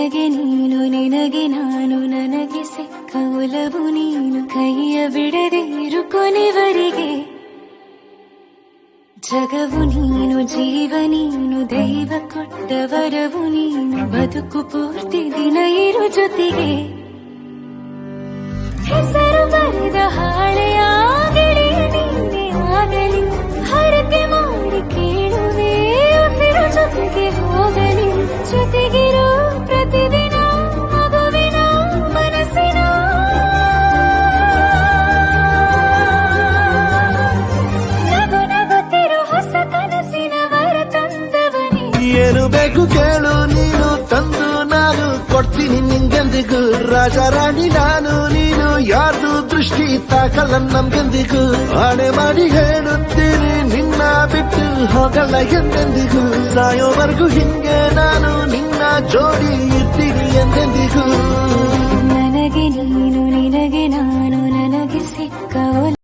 ನನಗೆ ನೀನು ನಿನಗೆ ನಾನು ನನಗೆ ಸಿಕ್ಕ ಒಲವು ನೀನು ಕೈಯ ಬಿಡದೆ ಇರು ಕೊನೆವರೆಗೆ ಜಗವು ನೀನು ಜೀವ ನೀನು ದೈವ ಕೊಟ್ಟ ವರವು ನೀನು ಬದುಕು ಪೂರ್ತಿ ದಿನ ಇರು ಜೊತೆಗೆ ಹೆಸರು ಬರೆದ ಹಾಳೆಯ ಗೆಳೆಯ ನೀನೇ ಆಗಲಿ ಹರಕೆ ಮಾಡಿ ಕೇಳುವೆ ಉಸಿರು ಜೊತೆಗೆ ಹೋಗಲಿ ಜೊತೆಗಿರೋ ಪ್ರತಿದಿನ ಮಗುವಿನ ಮನಸ್ಸಿನ ನಗು ನಗುತ್ತಿರೋ ಹೊಸ ಕನಸಿನ ವರ ತಂದವನೇ ಏನು ಬೇಕು ಕೇಳು ನೀನು ತಂದು ನಾನು ಕೊಡ್ತೀನಿ ನಿಂಗೆಂದಿಗೂ ರಾಜ ರಾಣಿ ನಾನು ನೀನು ಯಾರ್ದು ದೃಷ್ಟಿ ತಾಕಲ್ಲ ನಮ್ಗೆಂದಿಗೂ ಆಣೆ ಮಾಡಿ ಹೇಳುತ್ತೀನಿ ನಿನ್ನ ಬಿಟ್ಟು ಹೋಗಲ್ಲ ಎಂದೆಂದಿಗೂ ಸಾಯೋವರೆಗೂ ಹಿಂಗೆ ನಾನು ನಿನ್ನ ಜೋಡಿ ಇರ್ತೀನಿ ಎಂದೆಂದಿಗೂ